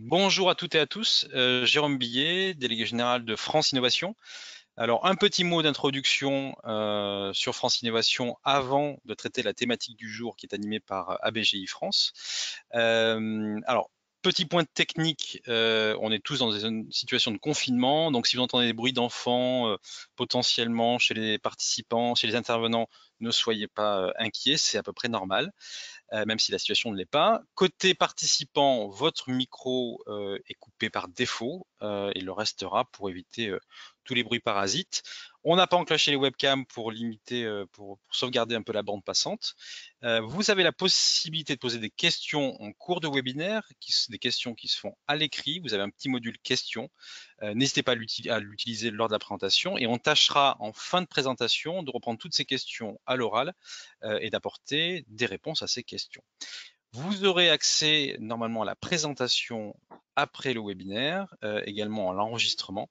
Bonjour à toutes et à tous, Jérôme Billet, délégué général de France Innovation. Alors, un petit mot d'introduction sur France Innovation avant de traiter la thématique du jour qui est animée par ABGI France. Alors, petit point technique, on est tous dans une situation de confinement, donc si vous entendez des bruits d'enfants potentiellement chez les participants, chez les intervenants, ne soyez pas inquiets, c'est à peu près normal. Même si la situation ne l'est pas. Côté participant, votre micro est coupé par défaut et le restera pour éviter tous les bruits parasites. On n'a pas enclenché les webcams pour limiter, pour sauvegarder un peu la bande passante. Vous avez la possibilité de poser des questions en cours de webinaire, des questions qui se font à l'écrit. Vous avez un petit module questions. N'hésitez pas à l'utiliser lors de la présentation et on tâchera en fin de présentation de reprendre toutes ces questions à l'oral et d'apporter des réponses à ces questions. Vous aurez accès normalement à la présentation après le webinaire, également à l'enregistrement.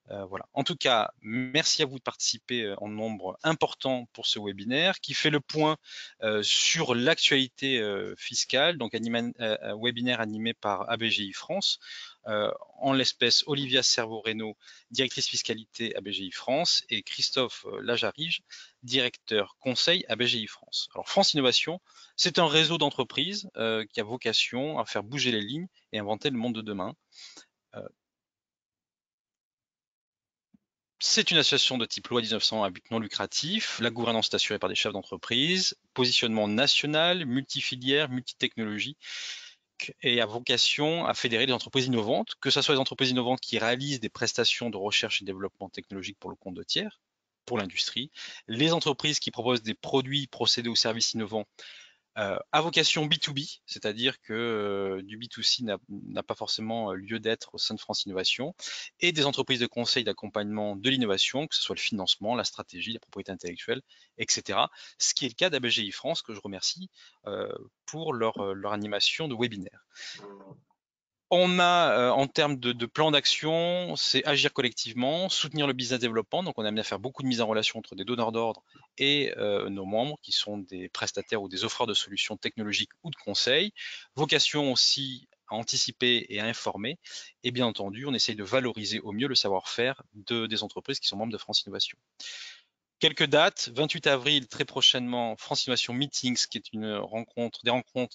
Voilà. En tout cas, merci à vous de participer en nombre important pour ce webinaire qui fait le point sur l'actualité fiscale, donc webinaire animé par ABGI France. En l'espèce, Olivia Servo-Reno, directrice fiscalité ABGI France, et Christophe Lajarige, directeur conseil ABGI France. Alors, France Innovation, c'est un réseau d'entreprises qui a vocation à faire bouger les lignes et inventer le monde de demain. C'est une association de type loi 1900 à but non lucratif. La gouvernance est assurée par des chefs d'entreprise. Positionnement national, multifilière, multitechnologie et a vocation à fédérer des entreprises innovantes, que ce soit des entreprises innovantes qui réalisent des prestations de recherche et développement technologique pour le compte de tiers, pour l'industrie, les entreprises qui proposent des produits, procédés ou services innovants à vocation B2B, c'est-à-dire que du B2C n'a pas forcément lieu d'être au sein de France Innovation, et des entreprises de conseil d'accompagnement de l'innovation, que ce soit le financement, la stratégie, la propriété intellectuelle, etc. Ce qui est le cas d'ABGI France, que je remercie pour leur animation de webinaire. On a, en termes de plan d'action, c'est agir collectivement, soutenir le business développement. Donc, on a amené à faire beaucoup de mise en relation entre des donneurs d'ordre et nos membres, qui sont des prestataires ou des offreurs de solutions technologiques ou de conseils. Vocation aussi à anticiper et à informer. Et bien entendu, on essaye de valoriser au mieux le savoir-faire des entreprises qui sont membres de France Innovation. Quelques dates, 28 avril, très prochainement, France Innovation Meetings, qui est des rencontres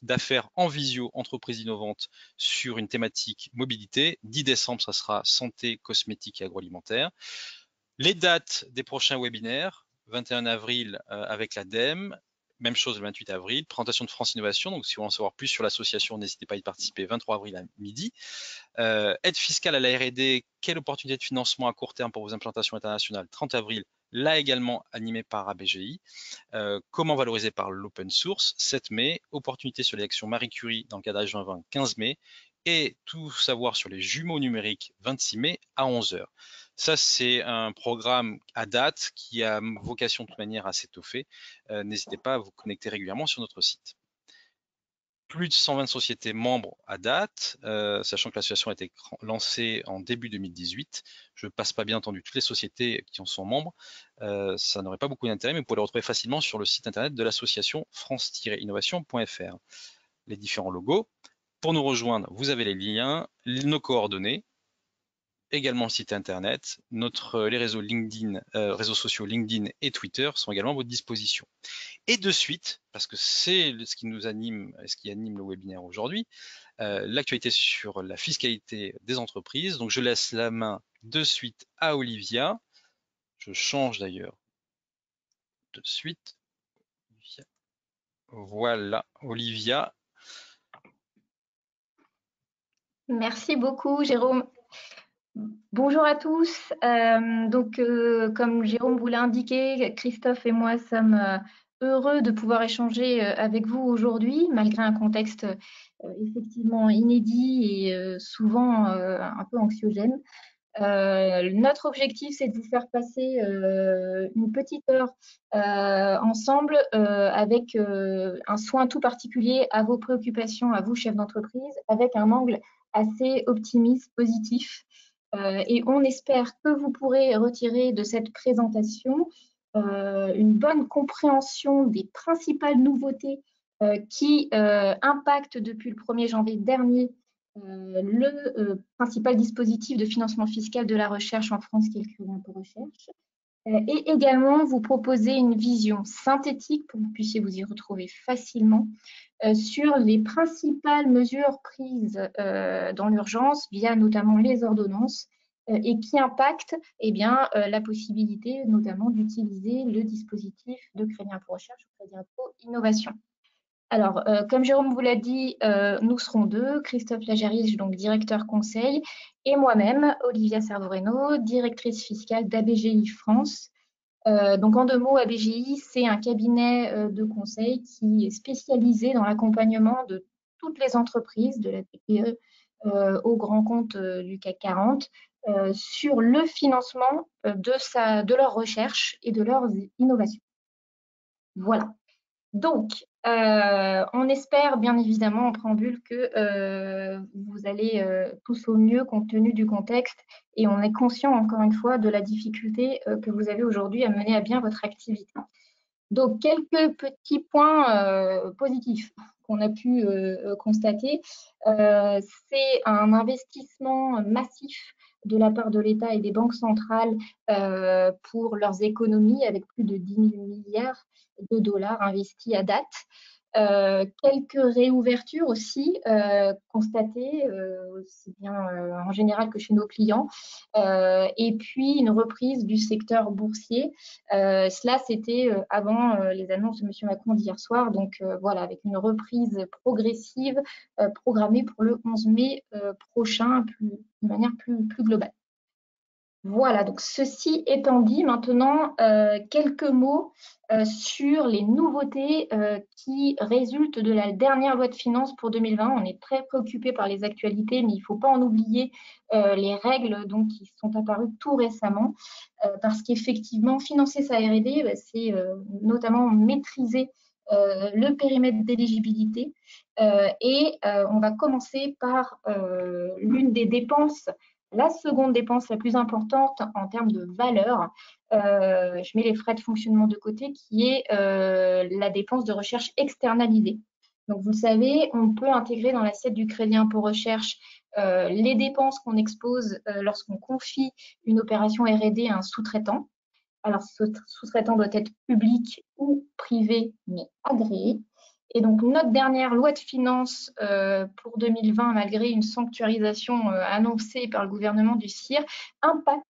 d'affaires en visio, entreprises innovantes sur une thématique mobilité. 10 décembre, ça sera santé, cosmétique et agroalimentaire. Les dates des prochains webinaires, 21 avril avec l'ADEME, même chose le 28 avril, présentation de France Innovation. Donc, si vous voulez en savoir plus sur l'association, n'hésitez pas à y participer, 23 avril à midi. Aide fiscale à la R&D, quelle opportunité de financement à court terme pour vos implantations internationales, 30 avril, là également animé par ABGI. Comment valoriser par l'open source, 7 mai. Opportunité sur l'élection Marie Curie dans le cadre H2020, 15 mai. Et tout savoir sur les jumeaux numériques, 26 mai à 11h. Ça, c'est un programme à date qui a vocation de toute manière à s'étoffer. N'hésitez pas à vous connecter régulièrement sur notre site. Plus de 120 sociétés membres à date, sachant que l'association a été lancée en début 2018. Je ne passe pas bien entendu toutes les sociétés qui en sont membres, ça n'aurait pas beaucoup d'intérêt, mais vous pouvez les retrouver facilement sur le site internet de l'association france-innovation.fr. Les différents logos. Pour nous rejoindre, vous avez les liens, nos coordonnées, également le site internet, les réseaux LinkedIn, réseaux sociaux LinkedIn et Twitter sont également à votre disposition. Et de suite, parce que c'est ce qui nous anime, ce qui anime le webinaire aujourd'hui, l'actualité sur la fiscalité des entreprises. Donc je laisse la main de suite à Olivia. Je change d'ailleurs de suite. Voilà, Olivia. Merci beaucoup, Jérôme. Bonjour à tous. Comme Jérôme vous l'a indiqué, Christophe et moi sommes heureux de pouvoir échanger avec vous aujourd'hui, malgré un contexte effectivement inédit et souvent un peu anxiogène. Notre objectif, c'est de vous faire passer une petite heure ensemble avec un soin tout particulier à vos préoccupations, à vous, chefs d'entreprise, avec un angle assez optimiste, positif. Et on espère que vous pourrez retirer de cette présentation une bonne compréhension des principales nouveautés qui impactent depuis le 1er janvier dernier le principal dispositif de financement fiscal de la recherche en France, qui est le crédit impôt recherche. Et également, vous proposer une vision synthétique pour que vous puissiez vous y retrouver facilement sur les principales mesures prises dans l'urgence via notamment les ordonnances et qui impactent la possibilité notamment d'utiliser le dispositif de crédit impôt recherche ou crédit impôt innovation. Alors, comme Jérôme vous l'a dit, nous serons deux, Christophe Lagerich, donc directeur conseil, et moi-même, Olivia Servoreno, directrice fiscale d'ABGI France. Donc, en 2 mots, ABGI, c'est un cabinet de conseil qui est spécialisé dans l'accompagnement de toutes les entreprises, de la TPE aux grands comptes du CAC 40, sur le financement de leurs recherches et de leurs innovations. Voilà. Donc, on espère bien évidemment en préambule que vous allez tous au mieux compte tenu du contexte et on est conscient encore une fois de la difficulté que vous avez aujourd'hui à mener à bien votre activité. Donc, quelques petits points positifs qu'on a pu constater. C'est un investissement massif de la part de l'État et des banques centrales pour leurs économies avec plus de 10 000 milliards de dollars investis à date. Quelques réouvertures aussi constatées, aussi bien en général que chez nos clients, et puis une reprise du secteur boursier. Cela, c'était avant les annonces de M. Macron d'hier soir, donc voilà, avec une reprise progressive programmée pour le 11 mai prochain, de manière plus globale. Voilà, donc ceci étant dit, maintenant, quelques mots sur les nouveautés qui résultent de la dernière loi de finances pour 2020. On est très préoccupé par les actualités, mais il ne faut pas en oublier les règles donc, qui sont apparues tout récemment, parce qu'effectivement, financer sa R&D, c'est notamment maîtriser le périmètre d'éligibilité. Et on va commencer par l'une des dépenses, la seconde dépense la plus importante en termes de valeur, je mets les frais de fonctionnement de côté, qui est la dépense de recherche externalisée. Donc, vous le savez, on peut intégrer dans l'assiette du crédit impôt recherche les dépenses qu'on expose lorsqu'on confie une opération R&D à un sous-traitant. Alors, ce sous-traitant doit être public ou privé, mais agréé. Et donc, notre dernière loi de finances pour 2020, malgré une sanctuarisation annoncée par le gouvernement du CIR, impacte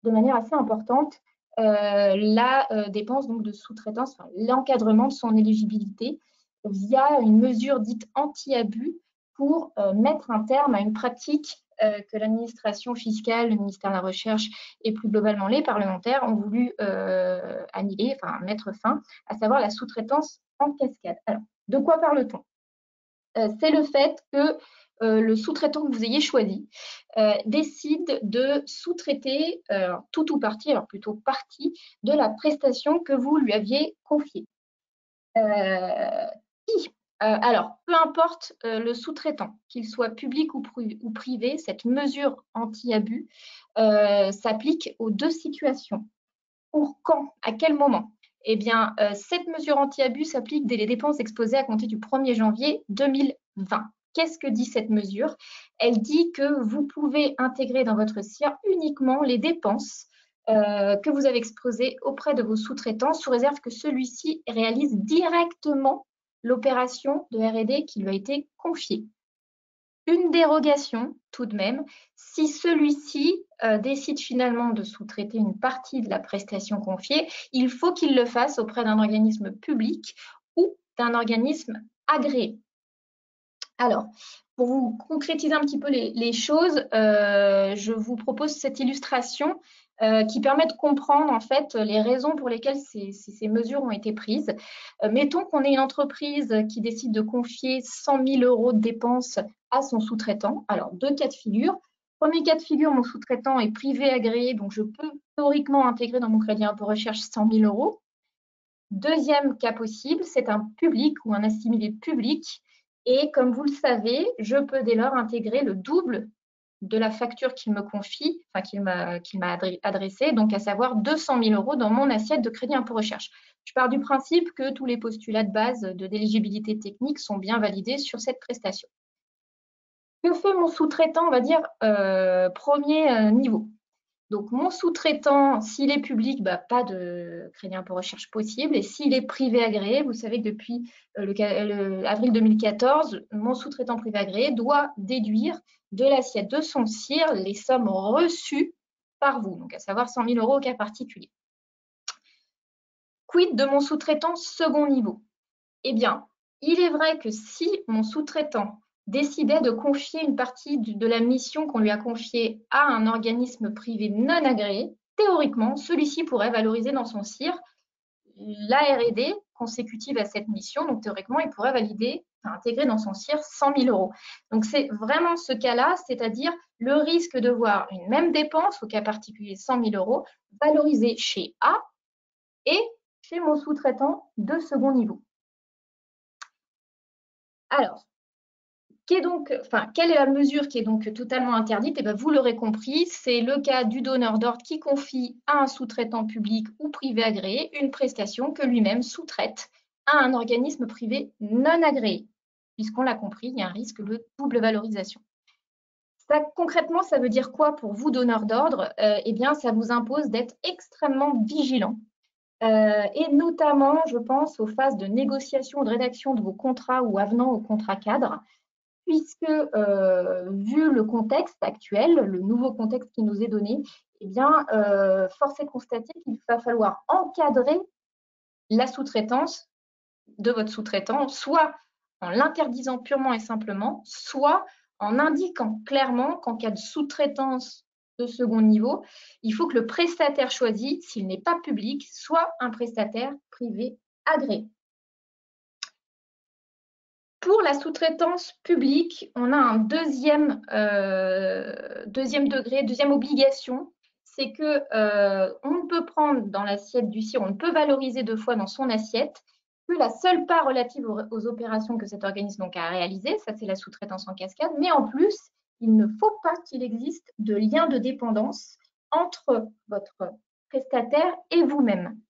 de manière assez importante la dépense donc, de sous-traitance, enfin, l'encadrement de son éligibilité via une mesure dite anti-abus pour mettre un terme à une pratique que l'administration fiscale, le ministère de la Recherche et plus globalement les parlementaires ont voulu annihiler, enfin mettre fin, à savoir la sous-traitance en cascade. Alors, de quoi parle-t-on? C'est le fait que le sous-traitant que vous ayez choisi décide de sous-traiter tout ou partie, alors plutôt partie, de la prestation que vous lui aviez confiée. Alors, peu importe le sous-traitant, qu'il soit public ou privé, cette mesure anti-abus s'applique aux 2 situations. Pour quand? À quel moment? Eh bien, cette mesure anti-abus s'applique dès les dépenses exposées à compter du 1er janvier 2020. Qu'est-ce que dit cette mesure? Elle dit que vous pouvez intégrer dans votre CIR uniquement les dépenses que vous avez exposées auprès de vos sous-traitants, sous réserve que celui-ci réalise directement l'opération de R&D qui lui a été confiée. Une dérogation tout de même, si celui-ci décide finalement de sous-traiter une partie de la prestation confiée, il faut qu'il le fasse auprès d'un organisme public ou d'un organisme agréé. Alors, pour vous concrétiser un petit peu les choses, je vous propose cette illustration qui permet de comprendre en fait les raisons pour lesquelles ces mesures ont été prises. Mettons qu'on ait une entreprise qui décide de confier 100 000 € de dépenses à son sous-traitant. Alors, 2 cas de figure. Premier cas de figure, mon sous-traitant est privé agréé, donc je peux théoriquement intégrer dans mon crédit impôt recherche 100 000 €. Deuxième cas possible, c'est un public ou un assimilé public. Et comme vous le savez, je peux dès lors intégrer le double de la facture qu'il me confie, enfin qu'il m'a adressée, donc à savoir 200 000 € dans mon assiette de crédit impôt recherche. Je pars du principe que tous les postulats de base d'éligibilité technique sont bien validés sur cette prestation. Que fait mon sous-traitant, on va dire, premier niveau? Donc, mon sous-traitant, s'il est public, pas de crédit impôt recherche possible. Et s'il est privé agréé, vous savez que depuis avril 2014, mon sous-traitant privé agréé doit déduire de l'assiette de son CIR les sommes reçues par vous, donc à savoir 100 000 € au cas particulier. Quid de mon sous-traitant second niveau? Eh bien, il est vrai que si mon sous-traitant décidait de confier une partie de la mission qu'on lui a confiée à un organisme privé non agréé, théoriquement, celui-ci pourrait valoriser dans son CIR la R&D consécutive à cette mission. Donc, théoriquement, il pourrait intégrer dans son CIR 100 000 €. Donc, c'est vraiment ce cas-là, c'est-à-dire le risque de voir une même dépense, au cas particulier 100 000 €, valorisée chez A et chez mon sous-traitant de second niveau. Alors, quelle est la mesure qui est donc totalement interdite? Et bien, vous l'aurez compris, c'est le cas du donneur d'ordre qui confie à un sous-traitant public ou privé agréé une prestation que lui-même sous-traite à un organisme privé non agréé. Puisqu'on l'a compris, il y a un risque de double valorisation. Ça, concrètement, ça veut dire quoi pour vous, donneur d'ordre? Eh bien, ça vous impose d'être extrêmement vigilant. Et notamment, je pense aux phases de négociation, de rédaction de vos contrats ou avenants au contrat cadre, puisque vu le contexte actuel, le nouveau contexte qui nous est donné, eh bien, force est de constater qu'il va falloir encadrer la sous-traitance de votre sous-traitant, soit en l'interdisant purement et simplement, soit en indiquant clairement qu'en cas de sous-traitance de second niveau, il faut que le prestataire choisi, s'il n'est pas public, soit un prestataire privé agréé. Pour la sous-traitance publique, on a un deuxième degré, deuxième obligation, c'est que on ne peut prendre dans l'assiette du CIR, on ne peut valoriser 2 fois dans son assiette que la seule part relative aux opérations que cet organisme donc a réalisées, ça c'est la sous-traitance en cascade, mais en plus, il ne faut pas qu'il existe de lien de dépendance entre votre prestataire et vous-même.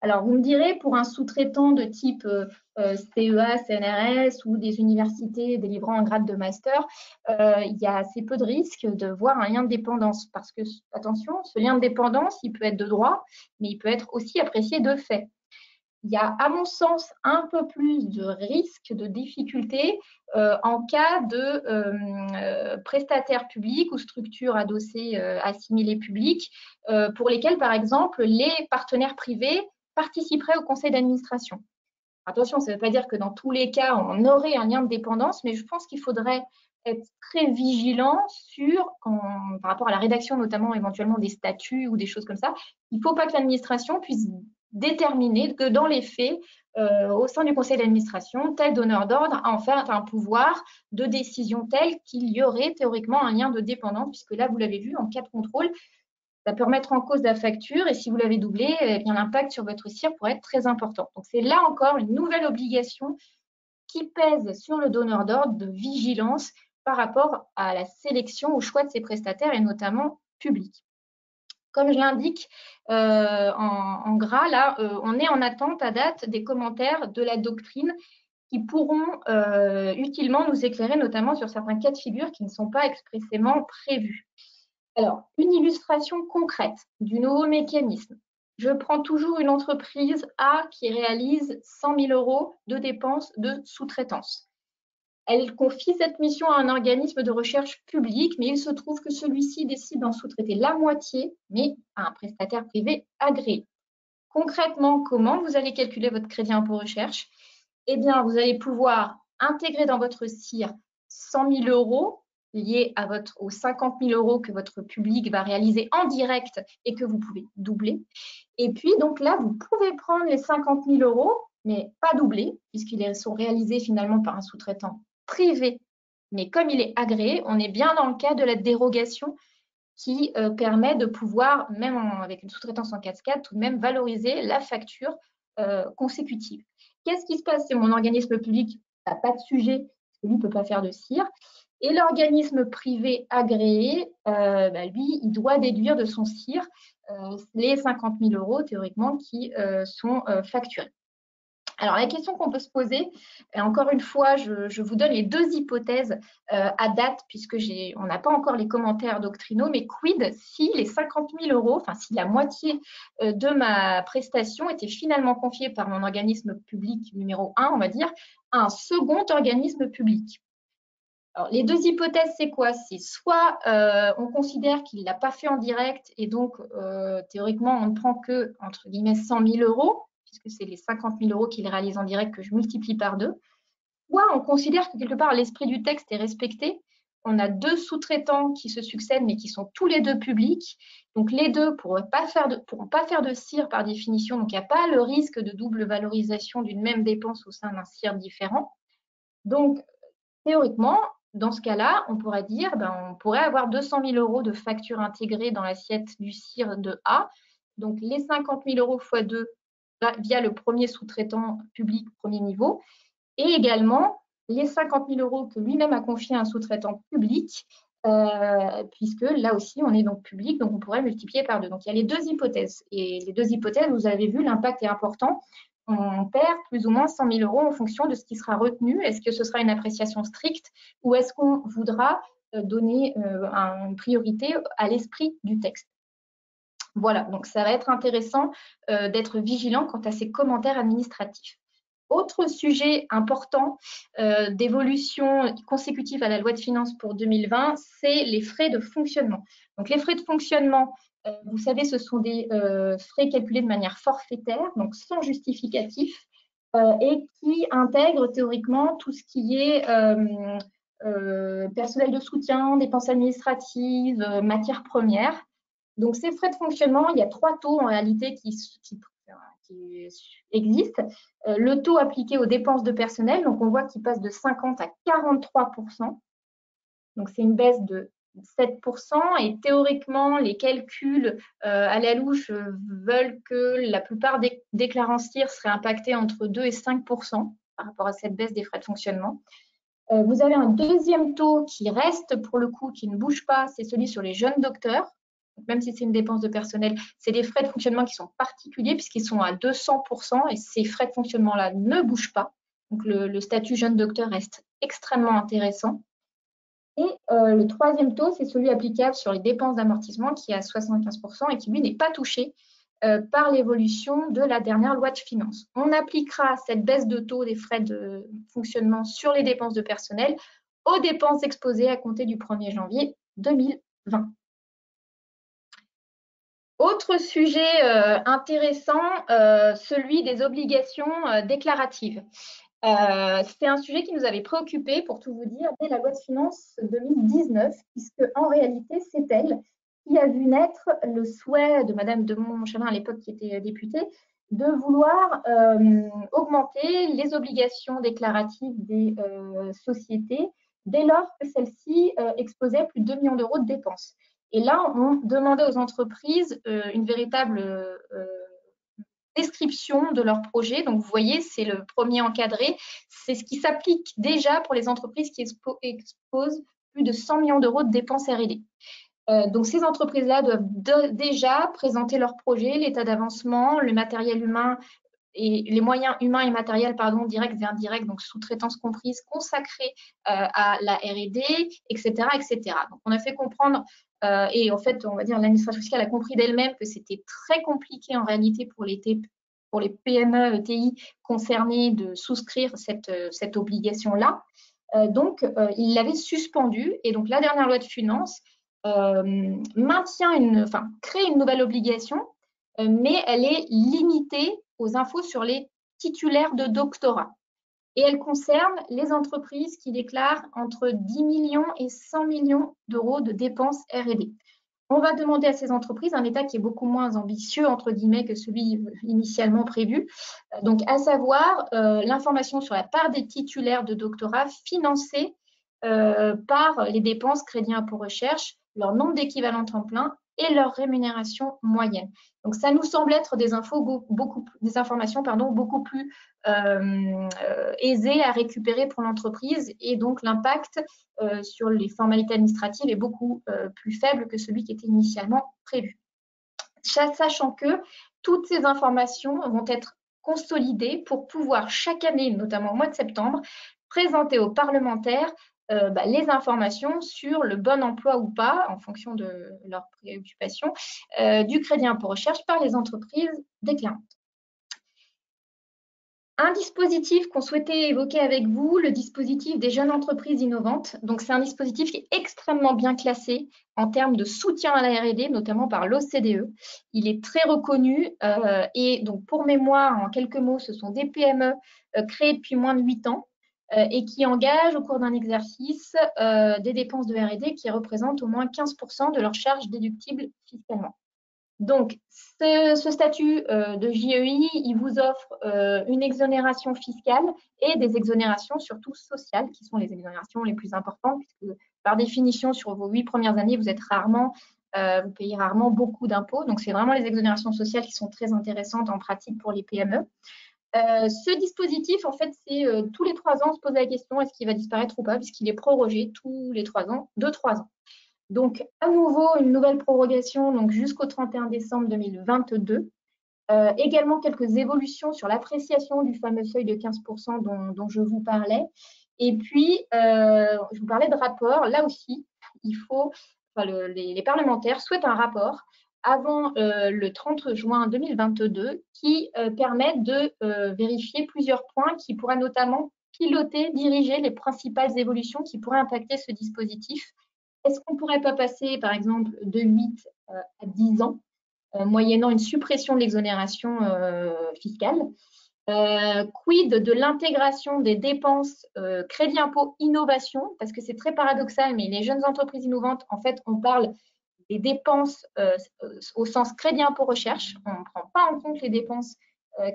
Alors, vous me direz, pour un sous-traitant de type CEA, CNRS ou des universités délivrant un grade de master, il y a assez peu de risques de voir un lien de dépendance. Parce que, attention, ce lien de dépendance, il peut être de droit, mais il peut être aussi apprécié de fait. Il y a, à mon sens, un peu plus de risques, de difficultés en cas de prestataires publics ou structures adossées, assimilées publiques, pour lesquelles, par exemple, les partenaires privés participeraient au conseil d'administration. Attention, ça ne veut pas dire que dans tous les cas, on aurait un lien de dépendance, mais je pense qu'il faudrait être très vigilant par rapport à la rédaction, notamment éventuellement des statuts ou des choses comme ça. Il ne faut pas que l'administration puisse déterminer que dans les faits, au sein du conseil d'administration, tel donneur d'ordre a en fait un pouvoir de décision tel qu'il y aurait théoriquement un lien de dépendance, puisque là, vous l'avez vu, en cas de contrôle, ça peut remettre en cause la facture et si vous l'avez doublé, eh bien, l'impact sur votre CIR pourrait être très important. Donc, c'est là encore une nouvelle obligation qui pèse sur le donneur d'ordre de vigilance par rapport à la sélection, au choix de ses prestataires et notamment publics. Comme je l'indique en gras, là, on est en attente à date des commentaires de la doctrine qui pourront utilement nous éclairer, notamment sur certains cas de figure qui ne sont pas expressément prévus. Alors, une illustration concrète du nouveau mécanisme. Je prends toujours une entreprise A qui réalise 100 000 € de dépenses de sous-traitance. Elle confie cette mission à un organisme de recherche public, mais il se trouve que celui-ci décide d'en sous-traiter la moitié, mais à un prestataire privé agréé. Concrètement, comment vous allez calculer votre crédit impôt recherche? Eh bien, vous allez pouvoir intégrer dans votre CIR 100 000 € liés aux 50 000 € que votre public va réaliser en direct et que vous pouvez doubler. Et puis, donc là, vous pouvez prendre les 50 000 €, mais pas doubler, puisqu'ils sont réalisés finalement par un sous-traitant privé. Mais comme il est agréé, on est bien dans le cas de la dérogation qui permet de pouvoir, même avec une sous-traitance en cascade, tout de même valoriser la facture consécutive. Qu'est-ce qui se passe si mon organisme public n'a pas de sujet, parce que lui ne peut pas faire de CIR, et l'organisme privé agréé, lui, il doit déduire de son CIR les 50 000 € théoriquement qui sont facturés. Alors, la question qu'on peut se poser, et encore une fois, je vous donne les deux hypothèses à date, puisque on n'a pas encore les commentaires doctrinaux, mais quid si les 50 000 €, enfin si la moitié de ma prestation était finalement confiée par mon organisme public numéro 1, on va dire, à un second organisme public. Alors, les deux hypothèses, c'est quoi? C'est soit on considère qu'il ne l'a pas fait en direct et donc théoriquement, on ne prend que, entre guillemets, 100 000 €, puisque c'est les 50 000 € qu'il réalise en direct que je multiplie par 2. Soit on considère que quelque part l'esprit du texte est respecté. On a deux sous-traitants qui se succèdent mais qui sont tous les deux publics. Donc les deux ne pourront pas faire de CIR par définition. Donc il n'y a pas le risque de double valorisation d'une même dépense au sein d'un CIR différent. Donc théoriquement, dans ce cas-là, on pourrait dire, on pourrait avoir 200 000 € de factures intégrées dans l'assiette du CIR de A. Donc les 50 000 € x 2 via le premier sous-traitant public premier niveau, et également les 50 000 € que lui-même a confié à un sous-traitant public, puisque là aussi, on est donc public, donc on pourrait multiplier par 2. Donc, il y a les deux hypothèses. Et les deux hypothèses, vous avez vu, l'impact est important. On perd plus ou moins 100 000 € en fonction de ce qui sera retenu. Est-ce que ce sera une appréciation stricte ou est-ce qu'on voudra donner une priorité à l'esprit du texte? Voilà, donc ça va être intéressant d'être vigilant quant à ces commentaires administratifs. Autre sujet important d'évolution consécutive à la loi de finances pour 2020, c'est les frais de fonctionnement. Donc les frais de fonctionnement, vous savez, ce sont des frais calculés de manière forfaitaire, donc sans justificatif, et qui intègrent théoriquement tout ce qui est personnel de soutien, dépenses administratives, matières premières. Donc ces frais de fonctionnement, il y a 3 taux en réalité qui existe. Le taux appliqué aux dépenses de personnel, donc on voit qu'il passe de 50 à 43%. Donc c'est une baisse de 7%. Et théoriquement, les calculs à la louche veulent que la plupart des déclarants CIR seraient impactés entre 2 et 5% par rapport à cette baisse des frais de fonctionnement. Vous avez un deuxième taux qui reste pour le coup, qui ne bouge pas, c'est celui sur les jeunes docteurs. Même si c'est une dépense de personnel, c'est des frais de fonctionnement qui sont particuliers puisqu'ils sont à 200% et ces frais de fonctionnement-là ne bougent pas. Donc, le statut jeune docteur reste extrêmement intéressant. Et le troisième taux, c'est celui applicable sur les dépenses d'amortissement qui est à 75% et qui, lui, n'est pas touché par l'évolution de la dernière loi de finances. On appliquera cette baisse de taux des frais de fonctionnement sur les dépenses de personnel aux dépenses exposées à compter du 1er janvier 2020. Autre sujet intéressant, celui des obligations déclaratives. C'est un sujet qui nous avait préoccupés, pour tout vous dire, dès la loi de finances 2019, puisque en réalité, c'est elle qui a vu naître le souhait de Madame de Montchalin, à l'époque qui était députée, de vouloir augmenter les obligations déclaratives des sociétés dès lors que celles-ci exposaient plus de 2 millions d'euros de dépenses. Et là, on demandait aux entreprises une véritable description de leur projet. Donc, vous voyez, c'est le premier encadré. C'est ce qui s'applique déjà pour les entreprises qui exposent plus de 100 millions d'euros de dépenses R&D. Donc, ces entreprises-là doivent déjà présenter leur projet, l'état d'avancement, le matériel humain et les moyens humains et matériels, directs et indirects, donc sous-traitance comprise, consacrés à la R&D, etc., etc. Donc, on a fait comprendre, et en fait, on va dire, l'administration fiscale a compris d'elle-même que c'était très compliqué en réalité pour les PME, ETI concernés de souscrire cette obligation-là. Donc, il l'avait suspendue. Et donc, la dernière loi de finances crée une nouvelle obligation, mais elle est limitée aux infos sur les titulaires de doctorat. Et elle concerne les entreprises qui déclarent entre 10 millions et 100 millions d'euros de dépenses R&D. On va demander à ces entreprises un état qui est beaucoup moins ambitieux, entre guillemets, que celui initialement prévu. Donc, à savoir l'information sur la part des titulaires de doctorat financés par les dépenses crédit impôt recherche, leur nombre d'équivalents temps plein et leur rémunération moyenne. Donc, ça nous semble être des informations beaucoup plus aisées à récupérer pour l'entreprise et donc l'impact sur les formalités administratives est beaucoup plus faible que celui qui était initialement prévu. Sachant que toutes ces informations vont être consolidée pour pouvoir chaque année, notamment au mois de septembre, présenter aux parlementaires les informations sur le bon emploi ou pas, en fonction de leurs préoccupations, du crédit impôt recherche par les entreprises déclarantes. Un dispositif qu'on souhaitait évoquer avec vous, le dispositif des jeunes entreprises innovantes. Donc, c'est un dispositif qui est extrêmement bien classé en termes de soutien à la R&D, notamment par l'OCDE. Il est très reconnu et donc, pour mémoire, en quelques mots, ce sont des PME créées depuis moins de 8 ans et qui engagent au cours d'un exercice des dépenses de R&D qui représentent au moins 15% de leurs charges déductibles fiscalement. Donc, ce statut de JEI, il vous offre une exonération fiscale et des exonérations surtout sociales, qui sont les exonérations les plus importantes, puisque par définition, sur vos 8 premières années, vous payez rarement beaucoup d'impôts. Donc, c'est vraiment les exonérations sociales qui sont très intéressantes en pratique pour les PME. Ce dispositif, en fait, c'est tous les 3 ans, on se pose la question, est-ce qu'il va disparaître ou pas, puisqu'il est prorogé tous les 3 ans, de 3 ans. Donc, à nouveau, une nouvelle prorogation donc jusqu'au 31 décembre 2022. Également, quelques évolutions sur l'appréciation du fameux seuil de 15% dont je vous parlais. Et puis, je vous parlais de rapport. Là aussi, les parlementaires souhaitent un rapport avant le 30 juin 2022 qui permette de vérifier plusieurs points qui pourraient notamment piloter, diriger les principales évolutions qui pourraient impacter ce dispositif. Est-ce qu'on ne pourrait pas passer, par exemple, de 8 à 10 ans, moyennant une suppression de l'exonération fiscale? Quid de l'intégration des dépenses crédit impôt innovation? Parce que c'est très paradoxal, mais les jeunes entreprises innovantes, en fait, on parle des dépenses au sens crédit impôt recherche. On ne prend pas en compte les dépenses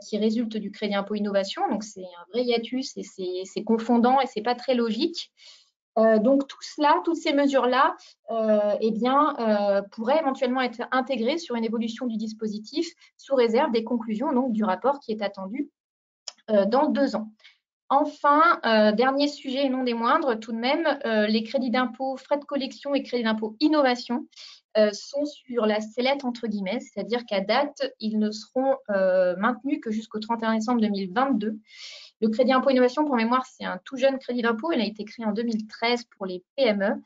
qui résultent du crédit impôt innovation. Donc, c'est un vrai hiatus et c'est confondant et ce n'est pas très logique. Donc, tout cela, toutes ces mesures-là, pourraient éventuellement être intégrées sur une évolution du dispositif sous réserve des conclusions donc, du rapport qui est attendu dans 2 ans. Enfin, dernier sujet et non des moindres, tout de même, les crédits d'impôt, frais de collection et crédits d'impôt innovation sont sur la sellette entre guillemets, c'est-à-dire qu'à date, ils ne seront maintenus que jusqu'au 31 décembre 2022. Le crédit impôt innovation, pour mémoire, c'est un tout jeune crédit d'impôt. Il a été créé en 2013 pour les PME.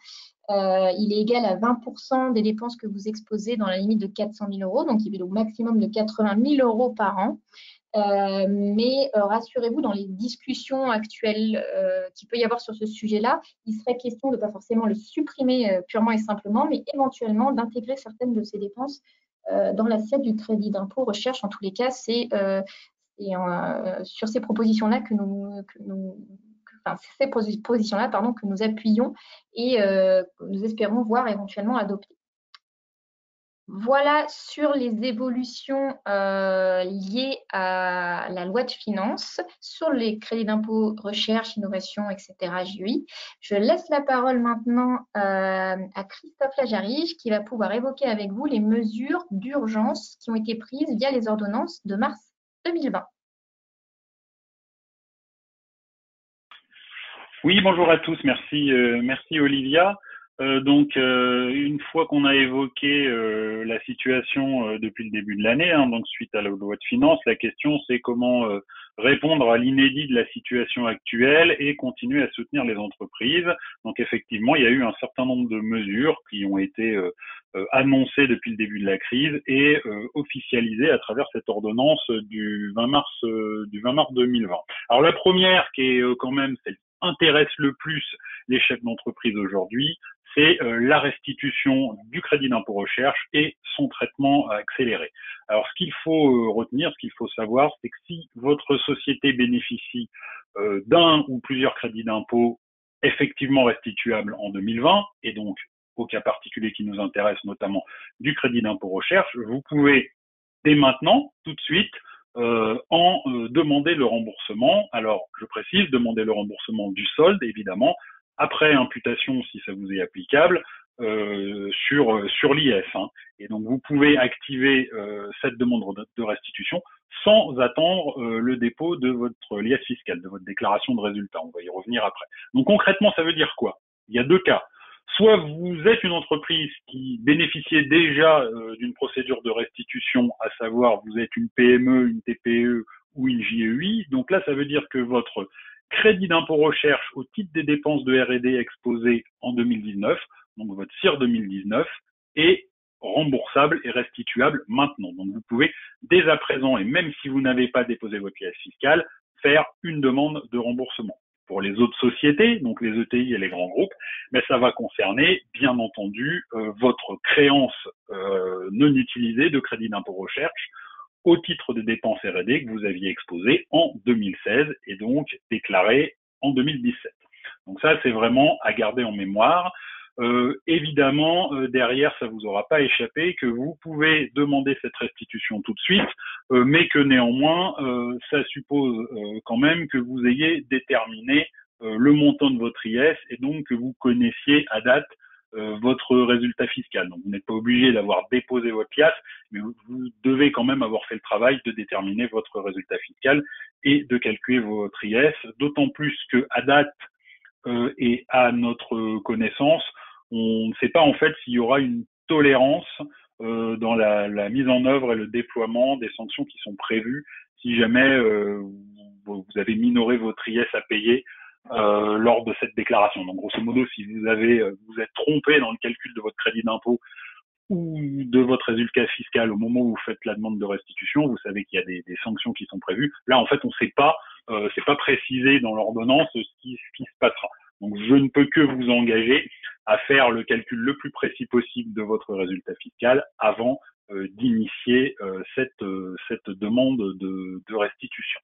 Il est égal à 20% des dépenses que vous exposez dans la limite de 400 000 euros. Donc, il est au maximum de 80 000 euros par an. Mais rassurez-vous, dans les discussions actuelles qu'il peut y avoir sur ce sujet-là, il serait question de pas forcément le supprimer purement et simplement, mais éventuellement d'intégrer certaines de ces dépenses dans l'assiette du crédit d'impôt recherche. En tous les cas, c'est sur ces propositions-là que nous appuyons et que nous espérons voir éventuellement adopter. Voilà sur les évolutions liées à la loi de finances, sur les crédits d'impôt, recherche, innovation, etc. JEI. Je laisse la parole maintenant à Christophe Lajarige qui va pouvoir évoquer avec vous les mesures d'urgence qui ont été prises via les ordonnances de mars 2020. Oui, bonjour à tous. Merci Olivia. Une fois qu'on a évoqué la situation depuis le début de l'année, donc suite à la loi de finances, la question c'est comment répondre à l'inédit de la situation actuelle et continuer à soutenir les entreprises. Donc effectivement, il y a eu un certain nombre de mesures qui ont été annoncées depuis le début de la crise et officialisées à travers cette ordonnance du 20 mars 2020. Alors la première qui est quand même celle qui intéresse le plus les chefs d'entreprise aujourd'hui, c'est la restitution du crédit d'impôt recherche et son traitement accéléré. Alors, ce qu'il faut retenir, ce qu'il faut savoir, c'est que si votre société bénéficie d'un ou plusieurs crédits d'impôt effectivement restituables en 2020, et donc au cas particulier qui nous intéresse, notamment du crédit d'impôt recherche, vous pouvez dès maintenant, tout de suite, demander le remboursement. Alors, je précise, demander le remboursement du solde, évidemment, après imputation, si ça vous est applicable, sur l'IS. Et donc, vous pouvez activer cette demande de restitution sans attendre le dépôt de votre liasse fiscale, de votre déclaration de résultat. On va y revenir après. Donc, concrètement, ça veut dire quoi? Il y a 2 cas. Soit vous êtes une entreprise qui bénéficiait déjà d'une procédure de restitution, à savoir vous êtes une PME, une TPE ou une JEI. Donc là, ça veut dire que votre crédit d'impôt recherche au titre des dépenses de R&D exposées en 2019, donc votre CIR 2019, est remboursable et restituable maintenant. Donc vous pouvez dès à présent, et même si vous n'avez pas déposé votre pièce fiscale, faire une demande de remboursement. Pour les autres sociétés, donc les ETI et les grands groupes, mais ça va concerner, bien entendu, votre créance non utilisée de crédit d'impôt recherche au titre des dépenses R&D que vous aviez exposées en 2016 et donc déclarées en 2017. Donc ça, c'est vraiment à garder en mémoire. Évidemment, derrière, ça vous aura pas échappé que vous pouvez demander cette restitution tout de suite, mais que néanmoins, ça suppose quand même que vous ayez déterminé le montant de votre IS et donc que vous connaissiez à date votre résultat fiscal. Donc vous n'êtes pas obligé d'avoir déposé votre pièce, mais vous devez quand même avoir fait le travail de déterminer votre résultat fiscal et de calculer votre IS, d'autant plus que à date et à notre connaissance, on ne sait pas en fait s'il y aura une tolérance dans la mise en œuvre et le déploiement des sanctions qui sont prévues si jamais vous avez minoré votre IS à payer lors de cette déclaration. Donc grosso modo, si vous êtes trompé dans le calcul de votre crédit d'impôt ou de votre résultat fiscal au moment où vous faites la demande de restitution, vous savez qu'il y a des sanctions qui sont prévues. Là, en fait, on ne sait pas, c'est pas précisé dans l'ordonnance ce qui se passera. Donc, je ne peux que vous engager à faire le calcul le plus précis possible de votre résultat fiscal avant d'initier cette demande de restitution.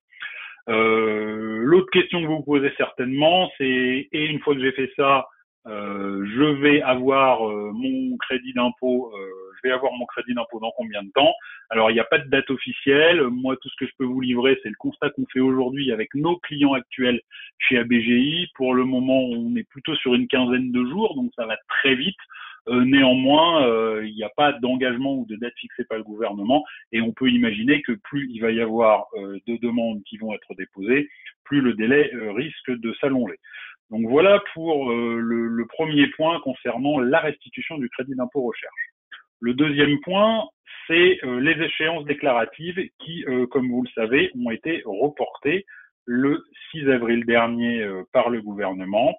L'autre question que vous vous posez certainement, c'est et une fois que j'ai fait ça, je vais avoir mon crédit d'impôt. Je vais avoir mon crédit d'impôt dans combien de temps? Alors, il n'y a pas de date officielle. Moi, tout ce que je peux vous livrer, c'est le constat qu'on fait aujourd'hui avec nos clients actuels chez ABGI. Pour le moment, on est plutôt sur une quinzaine de jours, donc ça va très vite. Néanmoins, il n'y a pas d'engagement ou de date fixée par le gouvernement et on peut imaginer que plus il va y avoir de demandes qui vont être déposées, plus le délai risque de s'allonger. Donc voilà pour le premier point concernant la restitution du crédit d'impôt recherche. Le deuxième point, c'est les échéances déclaratives qui, comme vous le savez, ont été reportées le 6 avril dernier par le gouvernement.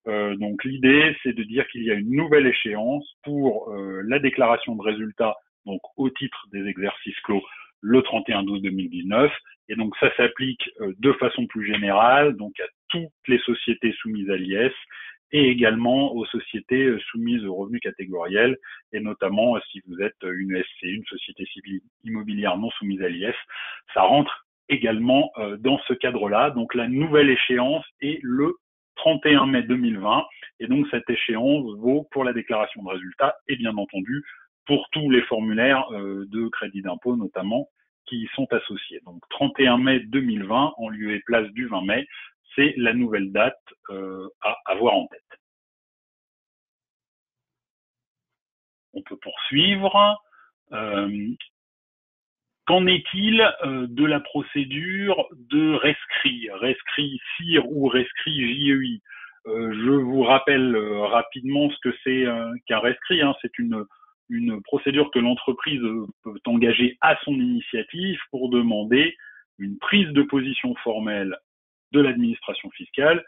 Donc l'idée, c'est de dire qu'il y a une nouvelle échéance pour la déclaration de résultats, donc au titre des exercices clos, le 31/12/2019. Et donc ça s'applique de façon plus générale, donc à toutes les sociétés soumises à l'IS et également aux sociétés soumises aux revenus catégoriels, et notamment si vous êtes une SCI, une société civile immobilière non soumise à l'IS, ça rentre également dans ce cadre-là. Donc la nouvelle échéance est le 31 mai 2020, et donc cette échéance vaut pour la déclaration de résultats et bien entendu pour tous les formulaires de crédit d'impôt notamment qui y sont associés. Donc 31 mai 2020 en lieu et place du 20 mai, c'est la nouvelle date à avoir en tête. On peut poursuivre. Qu'en est-il de la procédure de rescrit CIR ou rescrit JEI? Je vous rappelle rapidement ce que c'est qu'un rescrit. C'est une procédure que l'entreprise peut engager à son initiative pour demander une prise de position formelle de l'administration fiscale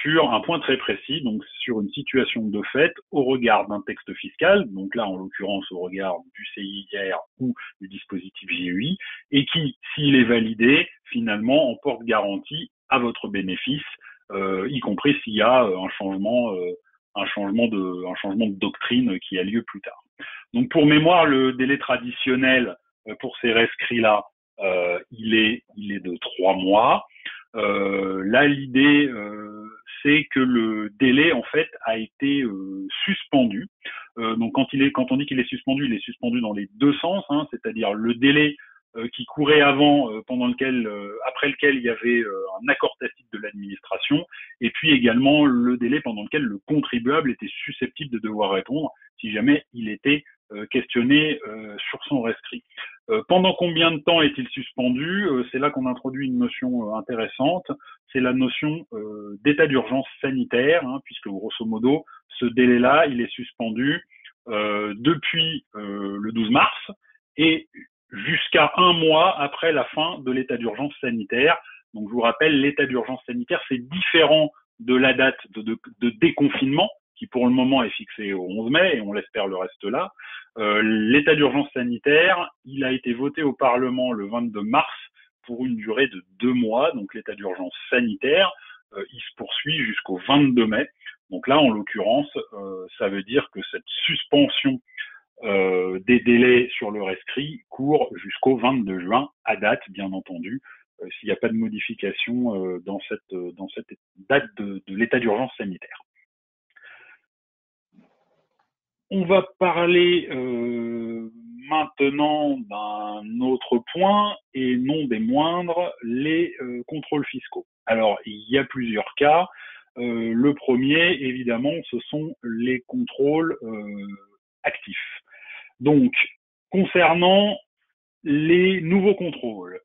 sur un point très précis, donc sur une situation de fait au regard d'un texte fiscal, donc là en l'occurrence au regard du CIR ou du dispositif JEI, et qui, s'il est validé, finalement en porte garantie à votre bénéfice, y compris s'il y a un changement de doctrine qui a lieu plus tard. Donc pour mémoire, le délai traditionnel pour ces rescrits-là, il est de 3 mois. Là, l'idée, c'est que le délai, en fait, a été suspendu. Donc, quand on dit qu'il est suspendu, il est suspendu dans les deux sens, c'est-à-dire le délai qui courait avant, après lequel il y avait un accord tacite de l'administration, et puis également le délai pendant lequel le contribuable était susceptible de devoir répondre si jamais il était questionné sur son rescrit. Pendant combien de temps est-il suspendu? C'est là qu'on introduit une notion intéressante, c'est la notion d'état d'urgence sanitaire, puisque grosso modo, ce délai-là, il est suspendu depuis le 12 mars et jusqu'à un mois après la fin de l'état d'urgence sanitaire. Donc, je vous rappelle, l'état d'urgence sanitaire, c'est différent de la date de déconfinement, qui pour le moment est fixée au 11 mai, et on l'espère le reste là. L'état d'urgence sanitaire, il a été voté au Parlement le 22 mars pour une durée de 2 mois. Donc, l'état d'urgence sanitaire, il se poursuit jusqu'au 22 mai. Donc là, en l'occurrence, ça veut dire que cette suspension des délais sur le rescrit court jusqu'au 22 juin, à date, bien entendu, s'il n'y a pas de modification dans cette date de l'état d'urgence sanitaire. On va parler maintenant d'un autre point, et non des moindres, les contrôles fiscaux. Alors, il y a plusieurs cas. Le premier, évidemment, ce sont les contrôles actifs. Donc, concernant les nouveaux contrôles,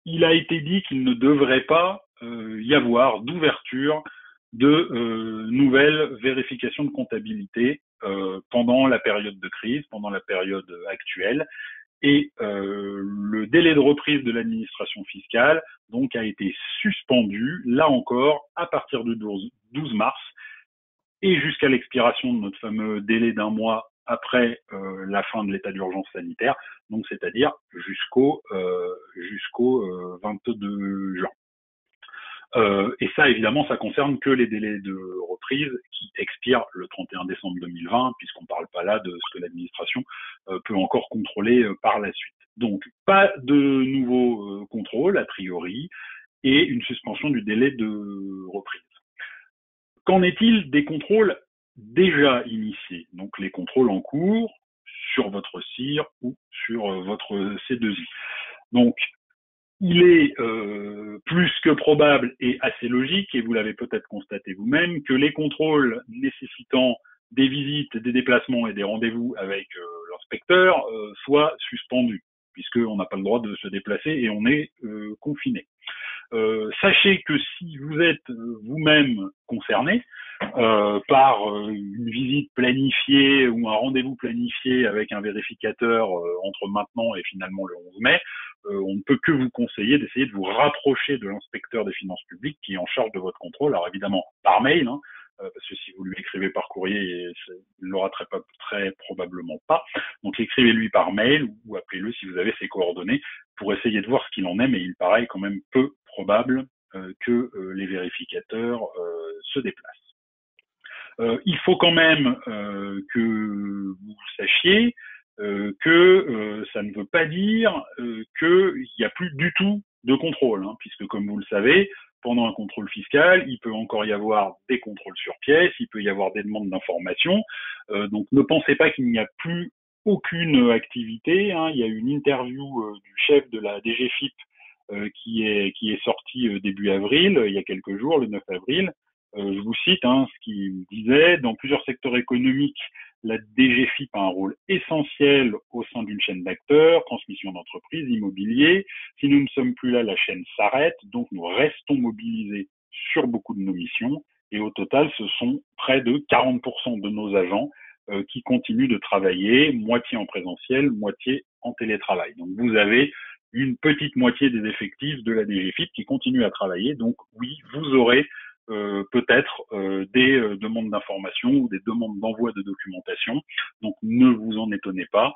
il a été dit qu'il ne devrait pas y avoir d'ouverture de nouvelles vérifications de comptabilité pendant la période de crise, pendant la période actuelle. Et le délai de reprise de l'administration fiscale donc a été suspendu, là encore, à partir du 12 mars et jusqu'à l'expiration de notre fameux délai d'un mois après la fin de l'état d'urgence sanitaire, donc c'est-à-dire jusqu'au 22 juin. Et ça, évidemment, ça concerne que les délais de reprise qui expirent le 31 décembre 2020, puisqu'on ne parle pas là de ce que l'administration peut encore contrôler par la suite. Donc, pas de nouveaux contrôles, a priori, et une suspension du délai de reprise. Qu'en est-il des contrôles déjà initiés? Donc, les contrôles en cours sur votre CIR ou sur votre C2I. Donc, il est plus que probable et assez logique, et vous l'avez peut-être constaté vous-même, que les contrôles nécessitant des visites, des déplacements et des rendez-vous avec l'inspecteur soient suspendus, puisqu'on n'a pas le droit de se déplacer et on est confiné. Sachez que si vous êtes vous-même concerné par une visite planifiée ou un rendez-vous planifié avec un vérificateur entre maintenant et finalement le 11 mai, on ne peut que vous conseiller d'essayer de vous rapprocher de l'inspecteur des finances publiques qui est en charge de votre contrôle. Alors évidemment par mail, parce que si vous lui écrivez par courrier, il l'aura très probablement pas. Donc écrivez-lui par mail ou appelez-le si vous avez ses coordonnées pour essayer de voir ce qu'il en est, mais il paraît quand même peu probable que les vérificateurs se déplacent. Il faut quand même que vous sachiez que ça ne veut pas dire qu'il n'y a plus du tout de contrôle, puisque comme vous le savez, pendant un contrôle fiscal, il peut encore y avoir des contrôles sur pièces, il peut y avoir des demandes d'informations. Donc ne pensez pas qu'il n'y a plus aucune activité. Il y a une interview du chef de la DGFIP qui est sortie début avril, il y a quelques jours, le 9 avril. Je vous cite ce qu'il disait: dans plusieurs secteurs économiques, la DGFIP a un rôle essentiel au sein d'une chaîne d'acteurs, transmission d'entreprises, immobilier. Si nous ne sommes plus là, la chaîne s'arrête, donc nous restons mobilisés sur beaucoup de nos missions. Et au total, ce sont près de 40% de nos agents qui continuent de travailler, moitié en présentiel, moitié en télétravail. Donc vous avez une petite moitié des effectifs de la DGFIP qui continuent à travailler. Donc oui, vous aurez peut-être des demandes d'information ou des demandes d'envoi de documentation. Donc ne vous en étonnez pas,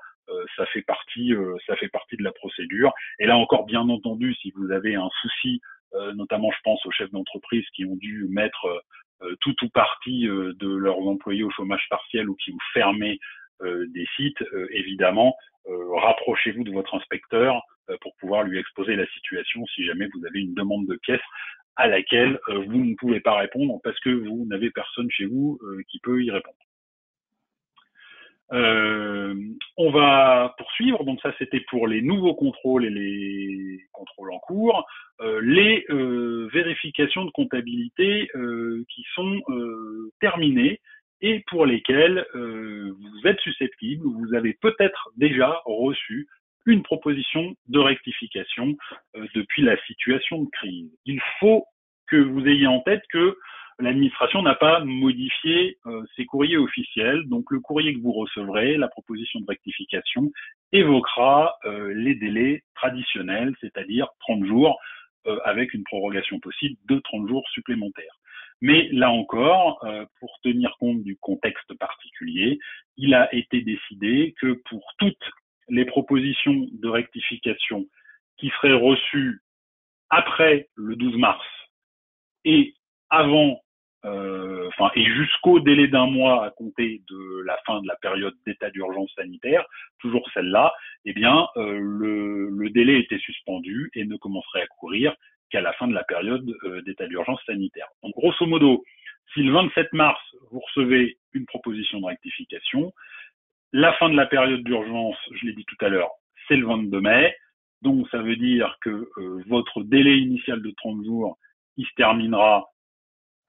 ça fait partie de la procédure. Et là encore, bien entendu, si vous avez un souci, notamment je pense aux chefs d'entreprise qui ont dû mettre tout ou partie de leurs employés au chômage partiel ou qui ont fermé des sites, évidemment, rapprochez-vous de votre inspecteur pour pouvoir lui exposer la situation si jamais vous avez une demande de pièces à laquelle vous ne pouvez pas répondre parce que vous n'avez personne chez vous qui peut y répondre. On va poursuivre. Donc ça, c'était pour les nouveaux contrôles et les contrôles en cours. Les vérifications de comptabilité qui sont terminées et pour lesquelles vous êtes susceptible ou vous avez peut-être déjà reçu une proposition de rectification depuis la situation de crise. Il faut que vous ayez en tête que l'administration n'a pas modifié ses courriers officiels. Donc le courrier que vous recevrez, la proposition de rectification, évoquera les délais traditionnels, c'est-à-dire 30 jours, avec une prorogation possible de 30 jours supplémentaires. Mais là encore, pour tenir compte du contexte particulier, il a été décidé que pour toutes les propositions de rectification qui seraient reçues après le 12 mars et avant, et jusqu'au délai d'un mois à compter de la fin de la période d'état d'urgence sanitaire, toujours celle-là, eh bien, le délai était suspendu et ne commencerait à courir qu'à la fin de la période d'état d'urgence sanitaire. Donc, grosso modo, si le 27 mars, vous recevez une proposition de rectification, la fin de la période d'urgence, je l'ai dit tout à l'heure, c'est le 22 mai. Donc, ça veut dire que votre délai initial de 30 jours, il se terminera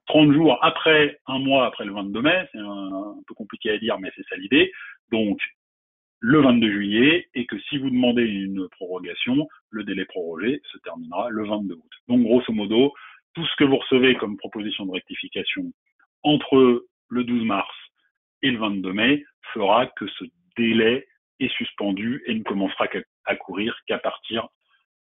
30 jours après, un mois après le 22 mai. C'est un peu compliqué à dire, mais c'est ça l'idée. Donc, le 22 juillet, et que si vous demandez une prorogation, le délai prorogé se terminera le 22 août. Donc, grosso modo, tout ce que vous recevez comme proposition de rectification entre le 12 mars et le 22 mai fera que ce délai est suspendu et ne commencera à courir qu'à partir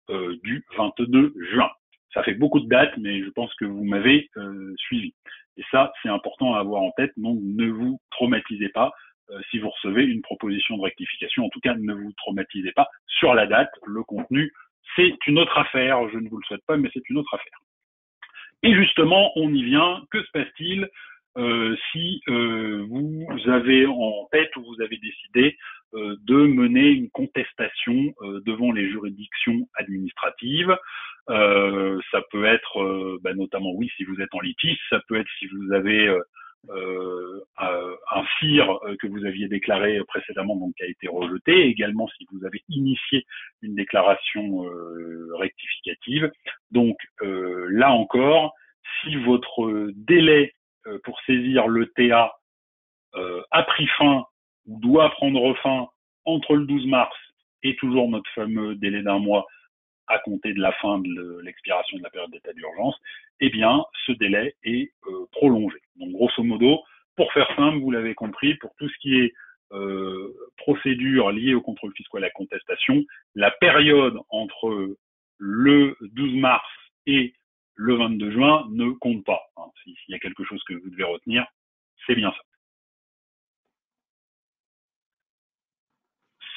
du 22 juin. Ça fait beaucoup de dates, mais je pense que vous m'avez suivi. Et ça, c'est important à avoir en tête. Donc, ne vous traumatisez pas si vous recevez une proposition de rectification. En tout cas, ne vous traumatisez pas sur la date. Le contenu, c'est une autre affaire. Je ne vous le souhaite pas, mais c'est une autre affaire. Et justement, on y vient. Que se passe-t-il si vous avez en tête ou vous avez décidé de mener une contestation devant les juridictions administratives? Ça peut être notamment, oui, si vous êtes en litige, ça peut être si vous avez un FIR que vous aviez déclaré précédemment, donc qui a été rejeté, également si vous avez initié une déclaration rectificative. Donc là encore, si votre délai pour saisir le TA a pris fin ou doit prendre fin entre le 12 mars et toujours notre fameux délai d'un mois à compter de la fin de l'expiration de la période d'état d'urgence, eh bien, ce délai est prolongé. Donc, grosso modo, pour faire simple, vous l'avez compris, pour tout ce qui est procédure liée au contrôle fiscal et à la contestation, la période entre le 12 mars et le 22 juin ne compte pas. S'il y a quelque chose que vous devez retenir, c'est bien ça.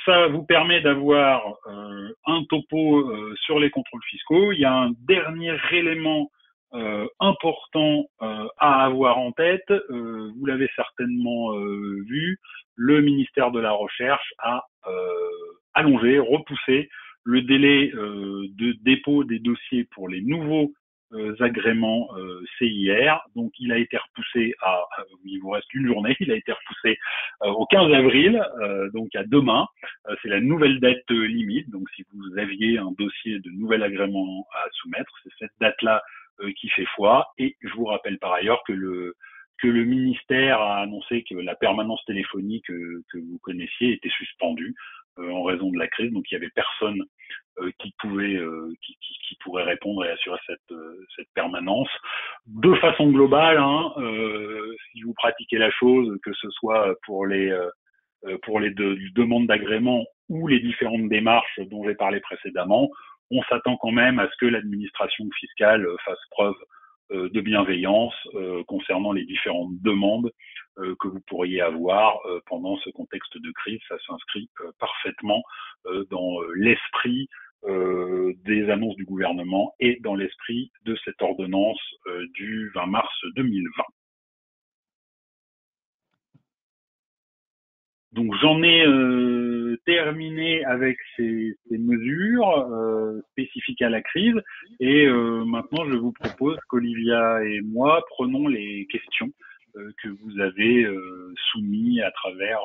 Ça vous permet d'avoir un topo sur les contrôles fiscaux. Il y a un dernier élément important à avoir en tête. Vous l'avez certainement vu, le ministère de la Recherche a allongé, repoussé le délai de dépôt des dossiers pour les nouveaux agréments CIR. Donc, il a été repoussé il vous reste une journée, il a été repoussé au 15 avril, donc à demain. C'est la nouvelle date limite. Donc, si vous aviez un dossier de nouvel agrément à soumettre, c'est cette date-là qui fait foi. Et je vous rappelle par ailleurs que le ministère a annoncé que la permanence téléphonique que vous connaissiez était suspendue en raison de la crise. Donc, il y avait personne qui pourrait répondre et assurer cette permanence. De façon globale, si vous pratiquez la chose, que ce soit pour les demandes d'agrément ou les différentes démarches dont j'ai parlé précédemment, on s'attend quand même à ce que l'administration fiscale fasse preuve de bienveillance concernant les différentes demandes que vous pourriez avoir pendant ce contexte de crise. Ça s'inscrit parfaitement dans l'esprit des annonces du gouvernement et dans l'esprit de cette ordonnance du 20 mars 2020. Donc j'en ai terminé avec ces mesures spécifiques à la crise et maintenant je vous propose qu'Olivia et moi prenons les questions que vous avez soumises à travers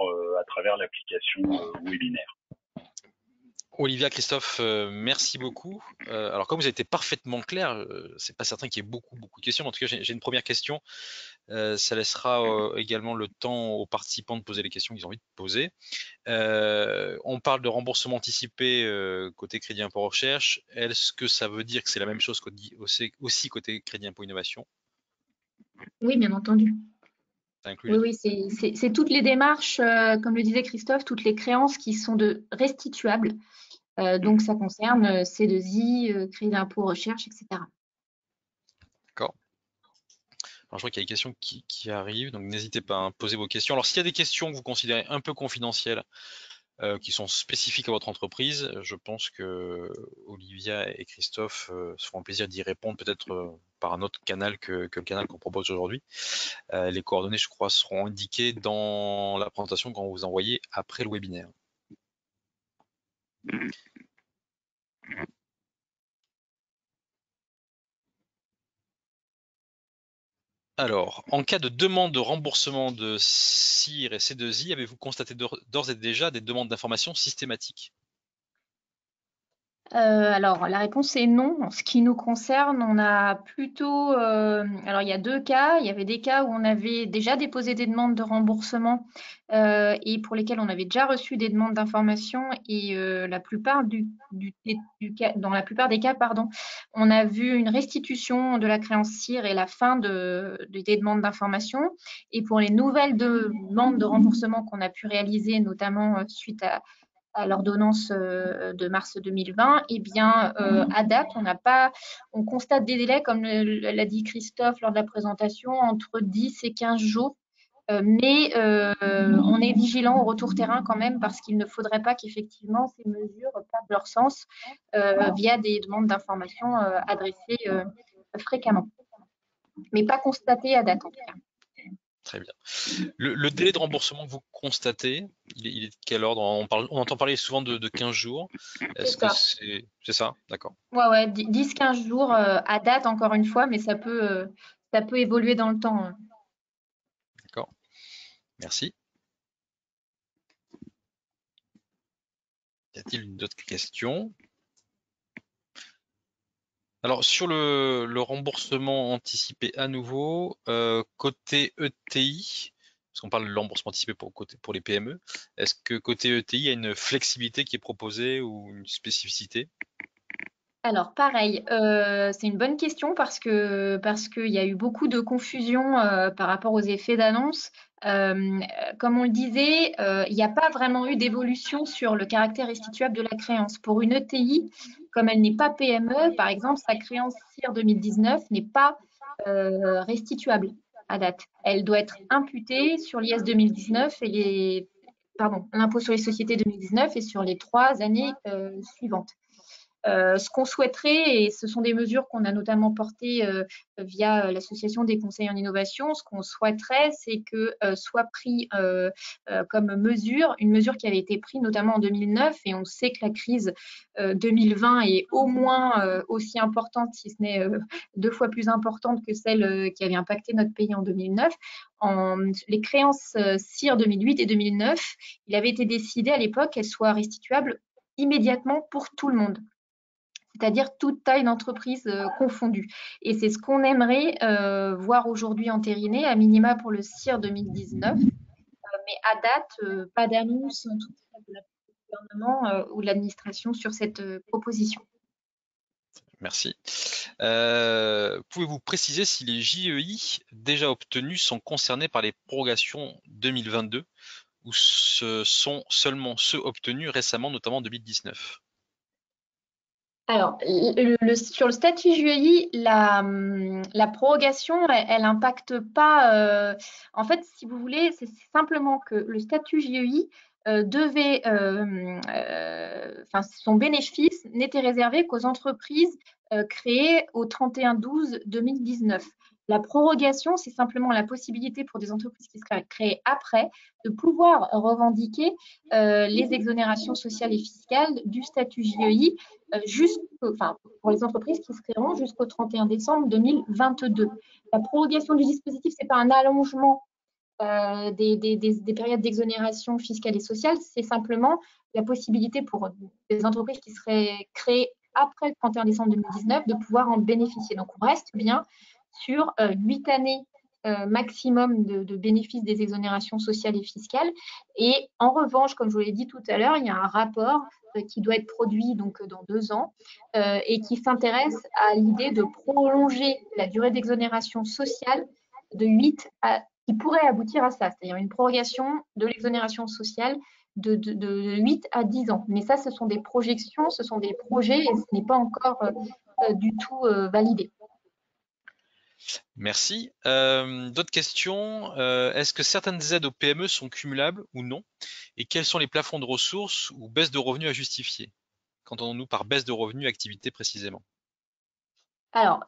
l'application webinaire. Olivia, Christophe, merci beaucoup. Alors comme vous avez été parfaitement clair, c'est pas certain qu'il y ait beaucoup de questions. En tout cas, j'ai une première question. Ça laissera également le temps aux participants de poser les questions qu'ils ont envie de poser. On parle de remboursement anticipé côté crédit impôt recherche. Est-ce que ça veut dire que c'est la même chose aussi côté crédit impôt innovation? Oui, bien entendu. Ça inclut Oui, les deux. oui, c'est toutes les démarches, comme le disait Christophe, toutes les créances qui sont restituables. Donc, ça concerne C2I, crédit d'impôt recherche, etc. D'accord. Alors, je vois qu'il y a des questions qui arrivent, donc n'hésitez pas à poser vos questions. Alors, s'il y a des questions que vous considérez un peu confidentielles, qui sont spécifiques à votre entreprise, je pense que Olivia et Christophe se feront plaisir d'y répondre, peut-être par un autre canal que le canal qu'on propose aujourd'hui. Les coordonnées, je crois, seront indiquées dans la présentation qu'on vous envoyez après le webinaire. Alors, en cas de demande de remboursement de CIR et C2I, avez-vous constaté d'ores et déjà des demandes d'informations systématiques? Alors, la réponse est non. En ce qui nous concerne, on a plutôt. Alors, il y a deux cas. Il y avait des cas où on avait déjà déposé des demandes de remboursement et pour lesquels on avait déjà reçu des demandes d'information. Et la plupart dans la plupart des cas, pardon, on a vu une restitution de la créance CIR et la fin des demandes d'information. Et pour les nouvelles demandes de remboursement qu'on a pu réaliser, notamment suite à l'ordonnance de mars 2020, eh bien, à date, on constate des délais, comme l'a dit Christophe lors de la présentation, entre 10 et 15 jours. Mais on est vigilant au retour terrain quand même parce qu'il ne faudrait pas qu'effectivement ces mesures perdent leur sens via des demandes d'information adressées fréquemment, mais pas constatées à date en tout cas. Très bien. Le délai de remboursement que vous constatez, il est de quel ordre? On entend parler souvent de 15 jours. Est-ce que Ça. c'est ça? D'accord. Ouais, 10-15 jours à date, encore une fois, mais ça peut évoluer dans le temps. D'accord. Merci. Y a-t-il d'autres questions? Alors, sur le remboursement anticipé à nouveau, côté ETI, parce qu'on parle de remboursement anticipé pour les PME, est-ce que côté ETI, il y a une flexibilité qui est proposée ou une spécificité? Alors pareil, c'est une bonne question parce qu'il y a eu beaucoup de confusion par rapport aux effets d'annonce. Comme on le disait, il n'y a pas vraiment eu d'évolution sur le caractère restituable de la créance. Pour une ETI, comme elle n'est pas PME, par exemple, sa créance CIR 2019 n'est pas restituable à date. Elle doit être imputée sur l'IS 2019 et l'impôt sur les sociétés 2019 et sur les 3 années suivantes. Ce qu'on souhaiterait, et ce sont des mesures qu'on a notamment portées via l'association des conseils en innovation, ce qu'on souhaiterait, c'est que soit pris comme mesure, une mesure qui avait été prise notamment en 2009, et on sait que la crise 2020 est au moins aussi importante, si ce n'est 2 fois plus importante que celle qui avait impacté notre pays en 2009. Les créances CIR 2008 et 2009, il avait été décidé à l'époque qu'elles soient restituables immédiatement pour tout le monde, c'est-à-dire toute taille d'entreprise confondue. Et c'est ce qu'on aimerait voir aujourd'hui entériné, à minima pour le CIR 2019. Mais à date, pas d'annonce, en tout cas de la part du gouvernement ou de l'administration sur cette proposition. Merci. Pouvez-vous préciser si les JEI déjà obtenus sont concernés par les prorogations 2022 ou ce sont seulement ceux obtenus récemment, notamment en 2019? Alors, sur le statut JEI, la prorogation, elle n'impacte pas. En fait, si vous voulez, c'est simplement que le statut JEI son bénéfice n'était réservé qu'aux entreprises créées au 31/12/2019. La prorogation, c'est simplement la possibilité pour des entreprises qui seraient créées après de pouvoir revendiquer les exonérations sociales et fiscales du statut JEI pour les entreprises qui se créeront jusqu'au 31 décembre 2022. La prorogation du dispositif, ce n'est pas un allongement des périodes d'exonération fiscale et sociale, c'est simplement la possibilité pour des entreprises qui seraient créées après le 31 décembre 2019 de pouvoir en bénéficier. Donc, on reste bien sur 8 années maximum de bénéfices des exonérations sociales et fiscales. Et en revanche, comme je vous l'ai dit tout à l'heure, il y a un rapport qui doit être produit donc dans 2 ans et qui s'intéresse à l'idée de prolonger la durée d'exonération sociale de 8 à, qui pourrait aboutir à ça, c'est-à-dire une prorogation de l'exonération sociale de 8 à 10 ans. Mais ça, ce sont des projections, ce sont des projets et ce n'est pas encore du tout validé. Merci. D'autres questions? Est-ce que certaines aides aux PME sont cumulables ou non? Et quels sont les plafonds de ressources ou baisse de revenus à justifier? Qu'entendons-nous par baisse de revenus activité précisément? Alors,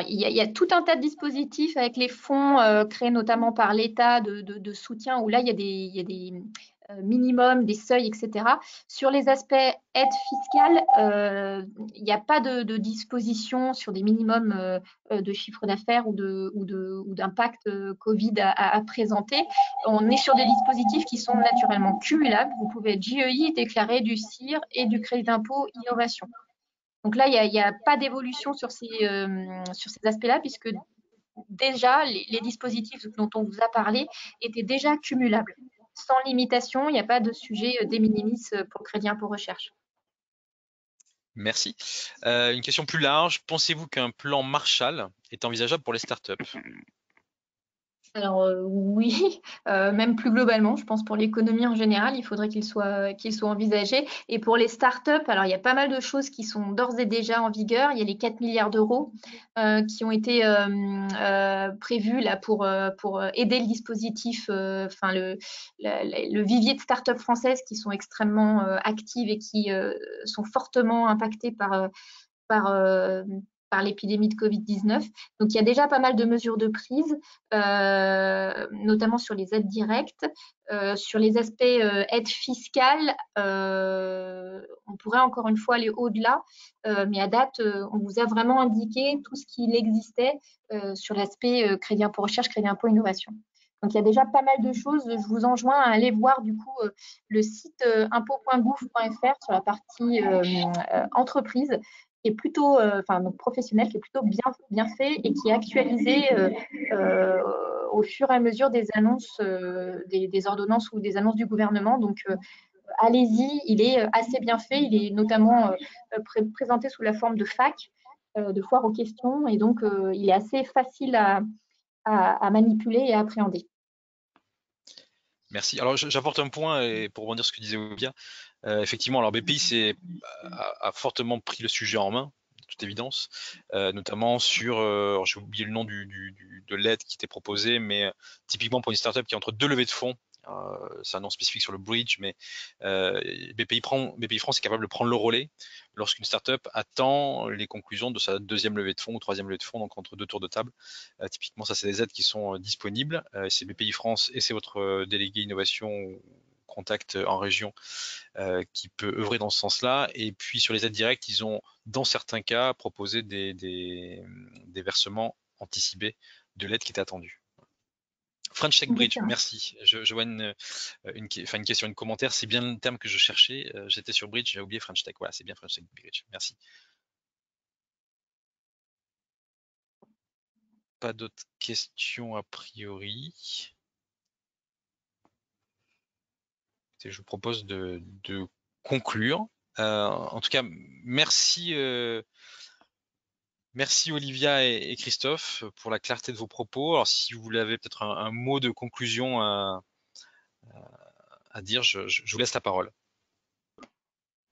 il y a tout un tas de dispositifs avec les fonds créés notamment par l'État de soutien où là, il y a des minimums, des seuils, etc. Sur les aspects aide fiscale, il n'y a pas de disposition sur des minimums de chiffre d'affaires ou d'impact Covid à présenter. On est sur des dispositifs qui sont naturellement cumulables. Vous pouvez être JEI, déclarer du CIR et du crédit d'impôt innovation. Donc là, il n'y a pas d'évolution sur ces aspects-là, puisque déjà, les dispositifs dont on vous a parlé étaient déjà cumulables. Sans limitation, il n'y a pas de sujet de minimis pour le crédit impôt recherche. Merci. Une question plus large. Pensez-vous qu'un plan Marshall est envisageable pour les startups? Alors oui, même plus globalement, je pense pour l'économie en général, il faudrait qu'il soit envisagé. Et pour les startups, alors il y a pas mal de choses qui sont d'ores et déjà en vigueur. Il y a les 4 milliards d'euros qui ont été prévus là pour aider le dispositif, enfin le vivier de startups françaises qui sont extrêmement actives et qui sont fortement impactées par, par l'épidémie de Covid-19. Donc, il y a déjà pas mal de mesures de prise, notamment sur les aides directes. Sur les aspects aide fiscale, on pourrait encore une fois aller au-delà, mais à date, on vous a vraiment indiqué tout ce qu'il existait sur l'aspect crédit impôt recherche, crédit impôt innovation. Donc, il y a déjà pas mal de choses. Je vous enjoins à aller voir du coup le site impôt.gouv.fr sur la partie entreprise qui est plutôt, donc professionnel, qui est plutôt bien fait et qui est actualisé au fur et à mesure des annonces, des ordonnances ou des annonces du gouvernement. Donc, allez-y, il est assez bien fait. Il est notamment présenté sous la forme de FAQ, de foire aux questions, et donc il est assez facile à manipuler et à appréhender. Merci. Alors j'apporte un point et pour rebondir sur ce que disait Olivia, effectivement, alors BPI a fortement pris le sujet en main, de toute évidence, notamment sur, j'ai oublié le nom de l'aide qui était proposée, mais typiquement pour une startup qui est entre deux levées de fonds, c'est un nom spécifique sur le bridge, mais BPI France est capable de prendre le relais lorsqu'une startup attend les conclusions de sa deuxième levée de fonds ou troisième levée de fonds, donc entre deux tours de table. Typiquement, ça, c'est des aides qui sont disponibles. C'est BPI France et c'est votre délégué innovation ou contact en région qui peut œuvrer dans ce sens-là. Et puis sur les aides directes, ils ont, dans certains cas, proposé des versements anticipés de l'aide qui était attendue. French Tech Bridge, merci. Je vois une question, un commentaire. C'est bien le terme que je cherchais. J'étais sur Bridge, j'ai oublié French Tech. Voilà, c'est bien French Tech Bridge. Merci. Pas d'autres questions a priori. Je vous propose de conclure. En tout cas, merci. Merci Olivia et Christophe pour la clarté de vos propos. Alors si vous avez peut-être un mot de conclusion à dire, je vous laisse la parole.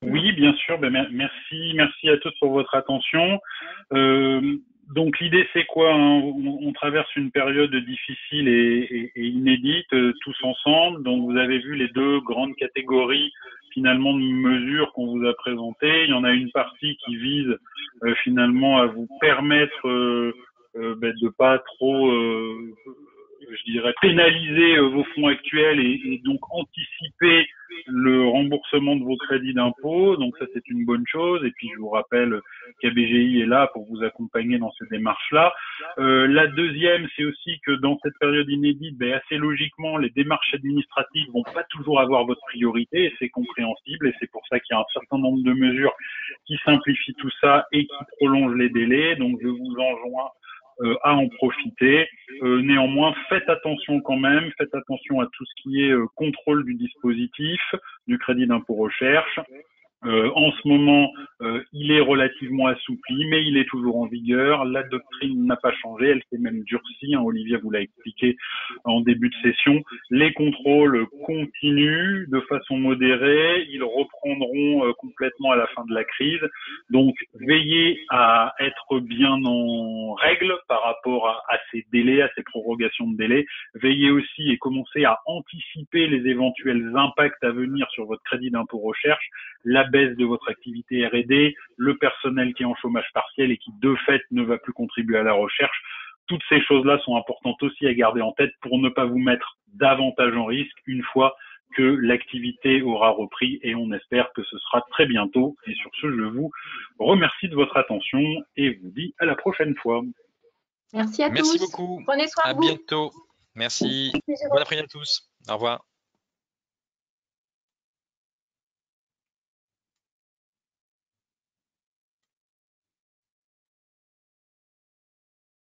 Oui, bien sûr. Merci à tous pour votre attention. Donc l'idée c'est quoi, hein, on traverse une période difficile et inédite tous ensemble. Donc vous avez vu les deux grandes catégories finalement de mesures qu'on vous a présentées. Il y en a une partie qui vise finalement à vous permettre de pas trop, je dirais, pénaliser vos fonds actuels et donc anticiper le remboursement de vos crédits d'impôt. Donc ça, c'est une bonne chose. Et puis, je vous rappelle qu'ABGI est là pour vous accompagner dans ces démarches-là. La deuxième, c'est aussi que dans cette période inédite, assez logiquement, les démarches administratives vont pas toujours avoir votre priorité et c'est compréhensible. Et c'est pour ça qu'il y a un certain nombre de mesures qui simplifient tout ça et qui prolongent les délais. Donc, je vous enjoins à en profiter. Néanmoins, faites attention quand même, faites attention à tout ce qui est contrôle du dispositif, du crédit d'impôt recherche. En ce moment, il est relativement assoupli, mais il est toujours en vigueur. La doctrine n'a pas changé, elle s'est même durcie. Olivia vous l'a expliqué en début de session. Les contrôles continuent de façon modérée. Ils reprendront complètement à la fin de la crise. Donc, veillez à être bien en règle par rapport à ces délais, à ces prorogations de délai. Veillez aussi et commencez à anticiper les éventuels impacts à venir sur votre crédit d'impôt recherche, la baisse de votre activité R&D, le personnel qui est en chômage partiel et qui de fait ne va plus contribuer à la recherche. Toutes ces choses-là sont importantes aussi à garder en tête pour ne pas vous mettre davantage en risque une fois que l'activité aura repris, et on espère que ce sera très bientôt. Et sur ce, je vous remercie de votre attention et vous dis à la prochaine fois. Merci à tous. Merci beaucoup. Prenez soin À de vous. bientôt. Merci. Bon après-midi à tous. Au revoir.